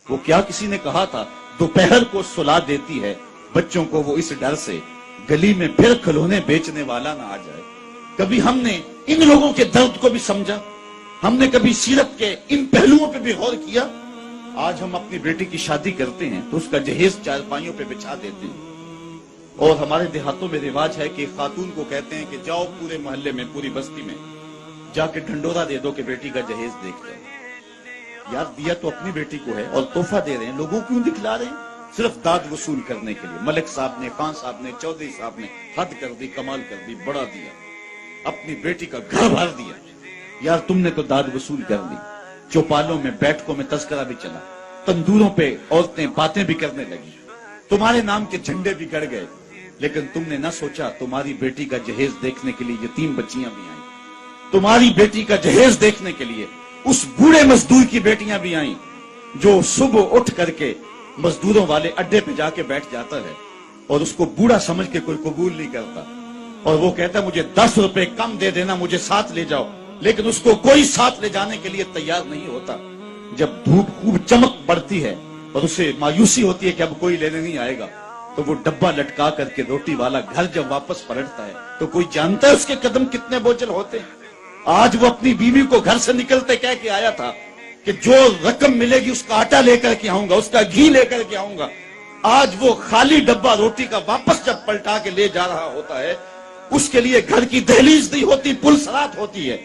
وہ کیا کسی نے کہا تھا، دوپہر کو سلا دیتی ہے بچوں کو وہ اس ڈر سے گلی میں پھر کھلونے بیچنے والا نہ آ جائے۔ کبھی ہم نے ان لوگوں کے درد کو بھی سمجھا؟ ہم نے کبھی سیرت کے ان پہلوؤں پہ بھی غور کیا؟ آج ہم اپنی بیٹی کی شادی کرتے ہیں تو اس کا جہیز چارپائیوں پہ بچھا دیتے ہیں، اور ہمارے دیہاتوں میں رواج ہے کہ خاتون کو کہتے ہیں کہ جاؤ پورے محلے میں، پوری بستی میں جا کے ڈھنڈورا دے دو کہ بیٹی کا جہیز دیکھ جائے۔ یار دیا تو اپنی بیٹی کو ہے اور تحفہ دے رہے ہیں، لوگوں کیوں دکھلا رہے ہیں؟ صرف داد وصول کرنے کے لیے۔ ملک صاحب نے، خان صاحب نے، چودھری صاحب نے حد کر دی، کمال کر دی، بڑا دیا، اپنی بیٹی کا گھر بھر دیا۔ یار تم نے تو داد وصول کر لی، چوپالوں میں، بیٹھکوں میں تذکرہ بھی چلا، تندوروں پہ عورتیں باتیں بھی کرنے لگی، تمہارے نام کے جھنڈے بھی گڑ گئے، لیکن تم نے نہ سوچا تمہاری بیٹی کا جہیز دیکھنے کے لیے یتیم بچیاں بھی آئیں، تمہاری بیٹی کا جہیز دیکھنے کے لیے اس بوڑھے مزدور کی بیٹیاں بھی آئیں جو صبح اٹھ کر کے مزدوروں والے اڈے پہ جا کے بیٹھ جاتا ہے اور اس کو بوڑھا سمجھ کے کوئی قبول نہیں کرتا، اور وہ کہتا ہے مجھے 10 روپے کم دے دینا، مجھے ساتھ لے جاؤ، لیکن اس کو کوئی ساتھ لے جانے کے لیے تیار نہیں ہوتا۔ جب دھوپ خوب چمک پڑتی ہے اور اسے مایوسی ہوتی ہے کہ اب کوئی لینے نہیں آئے گا، تو وہ ڈبہ لٹکا کر کے روٹی والا گھر جب واپس پلٹتا ہے تو کوئی جانتا ہے اس کے قدم کتنے بوجھل ہوتے ہیں؟ آج وہ اپنی بیوی کو گھر سے نکلتے کہہ کے آیا تھا کہ جو رقم ملے گی اس کا آٹا لے کر کے آؤں گا، اس کا گھی لے کر کے آؤں گا۔ آج وہ خالی ڈبہ روٹی کا واپس جب پلٹا کے لے جا رہا ہوتا ہے، اس کے لیے گھر کی دہلیز نہیں ہوتی، پلسرات ہوتی ہے،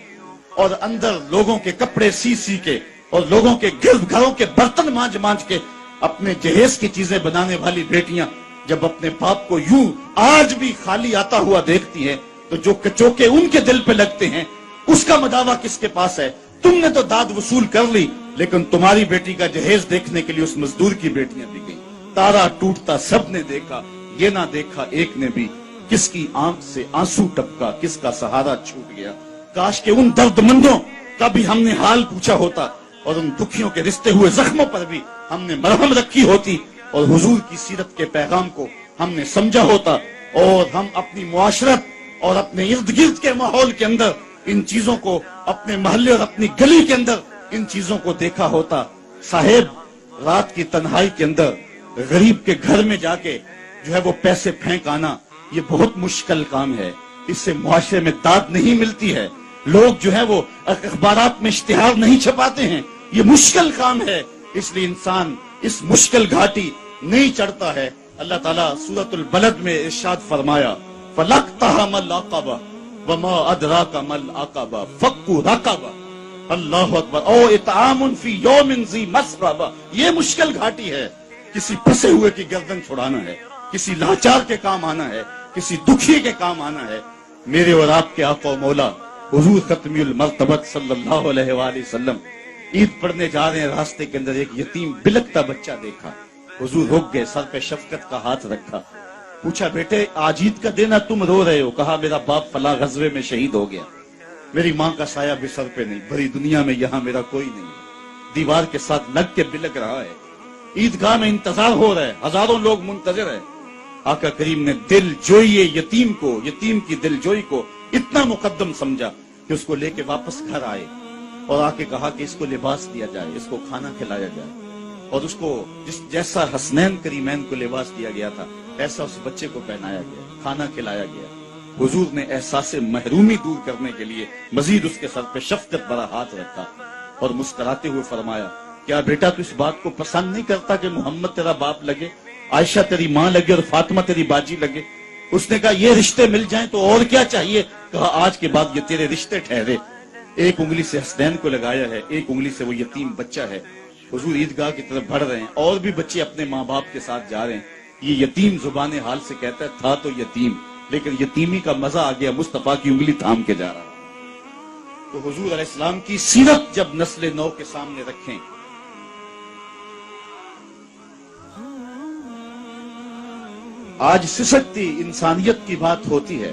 اور اندر لوگوں کے کپڑے سی سی کے اور لوگوں کے گھروں کے برتن مانج مانج کے اپنے جہیز کی چیزیں بنانے والی بیٹیاں جب اپنے باپ کو یوں آج بھی خالی آتا ہوا دیکھتی ہیں تو جو کچوکے ان کے دل پہ لگتے ہیں اس کا مداوع کس کے پاس ہے؟ تم نے تو داد وصول کر لی، لیکن تمہاری بیٹی کا جہیز دیکھنے کے لیے اس مزدور کی بیٹیاں بھی گئیں۔ تارا ٹوٹتا سب نے دیکھا، یہ نہ دیکھا ایک نے بھی، کس کی آنکھ سے آنسو ٹپکا، کس کا سہارا چھوٹ گیا۔ کاش کہ ان درد مندوں کا بھی ہم نے حال پوچھا ہوتا، اور ان دکھیوں کے رشتے ہوئے زخموں پر بھی ہم نے مرہم رکھی ہوتی، اور حضور کی سیرت کے پیغام کو ہم نے سمجھا ہوتا، اور ہم اپنی معاشرت اور اپنے ارد گرد کے ماحول کے اندر ان چیزوں کو، اپنے محلے اور اپنی گلی کے اندر ان چیزوں کو دیکھا ہوتا۔ صاحب رات کی تنہائی کے اندر غریب کے گھر میں جا کے جو ہے وہ پیسے پھینک آنا، یہ بہت مشکل کام ہے، اس سے معاشرے میں داد نہیں ملتی ہے، لوگ جو ہے وہ اخبارات میں اشتہار نہیں چھپاتے ہیں، یہ مشکل کام ہے، اس لیے انسان اس مشکل گھاٹی نہیں چڑھتا ہے۔ اللہ تعالیٰ سورۃ البلد میں ارشاد فرمایا فَلَقْتَحَمَ الْعَقَبَةَ وَمَا أَدْرَاكَ مَا الْعَقَبَةُ فَكُّ رَقَبَةٍ، اللہ اکبر، او اطعام فی یوم ذی مسغبہ، یہ مشکل گھاٹی ہے، کسی پھنسے ہوئے کی گردن چھڑانا ہے، کسی لاچار کے کام آنا ہے، کسی دکھی کے کام آنا ہے۔ میرے اور آپ کے آقا و مولا حضور ختمی المرتبت صلی اللہ علیہ وآلہ وسلم عید پڑھنے جا رہے ہیں، راستے کے اندر ایک یتیم بلکتا بچہ دیکھا، حضور رک گئے، سر پہ شفقت کا ہاتھ رکھا، پوچھا بیٹے آج عید کا دن ہے تم رو رہے ہو؟ کہا میرا باپ فلاں غزوے میں شہید ہو گیا، میری ماں کا سایہ بھی سر پہ نہیں، بھری دنیا میں یہاں میرا کوئی نہیں ہے، دیوار کے ساتھ لگ کے بلک رہا ہے، عیدگاہ میں انتظار ہو رہا ہے، ہزاروں لوگ منتظر ہیں۔ آقا کریم نے دل جوئی یتیم کو، یتیم کی دل جوئی کو اتنا مقدم سمجھا کہ اس کو لے کے واپس گھر آئے اور آ کے کہا کہ اس کو لباس دیا جائے، اس کو کھانا کھلایا جائے، اور اس کو جیسا حسنین کریمین کو لباس دیا گیا تھا ایسا اس بچے کو پہنایا گیا، کھانا کھلایا گیا۔ حضور نے احساس محرومی دور کرنے کے لیے مزید اس کے سر پہ شفقت بھرا ہاتھ رکھا اور مسکراتے ہوئے فرمایا کیا بیٹا تو اس بات کو پسند نہیں کرتا کہ محمد تیرا باپ لگے، عائشہ تیری ماں لگے اور فاطمہ تیری باجی لگے؟ اس نے کہا یہ رشتے مل جائیں تو اور کیا چاہیے؟ کہا آج کے بعد یہ تیرے رشتے ٹھہرے۔ ایک انگلی سے حسنین کو لگایا ہے، ایک انگلی سے وہ یتیم بچہ ہے۔ حضور عیدگاہ کی طرف بڑھ رہے ہیں، اور بھی بچے اپنے ماں باپ کے ساتھ جا رہے ہیں۔ یہ یتیم زبان حال سے کہتا ہے تھا تو یتیم، لیکن یتیمی کا مزہ آ گیا، مصطفیٰ کی انگلی تھام کے جا رہا۔ تو حضور علیہ السلام کی سیرت جب نسل نو کے سامنے رکھیں، آج سسکتی انسانیت کی بات ہوتی ہے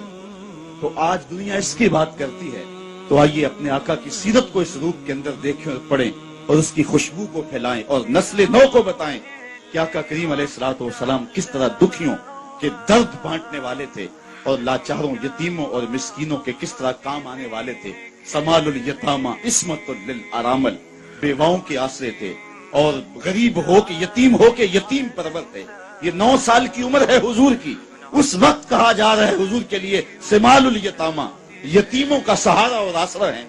تو آج دنیا اس کی بات کرتی ہے، تو آئیے اپنے آقا کی سیرت کو اس روپ کے اندر دیکھیں اور پڑھیں اور اس کی خوشبو کو پھیلائیں اور نسل نو کو بتائیں کہ آقا کریم علیہ الصلوۃ والسلام کس طرح دکھیوں کے درد بانٹنے والے تھے اور لاچاروں، یتیموں اور مسکینوں کے کس طرح کام آنے والے تھے۔ سمال الیتامى عصمۃ للارامل، بیواؤں کے آسرے تھے، اور غریب ہو کے یتیم ہو کے یتیم پرور تھے. یہ 9 سال کی عمر ہے حضور کی. اس وقت کہا جا رہا ہے حضور کے لیے سمال الیتامہ، یتیموں کا سہارا اور آسرا ہے.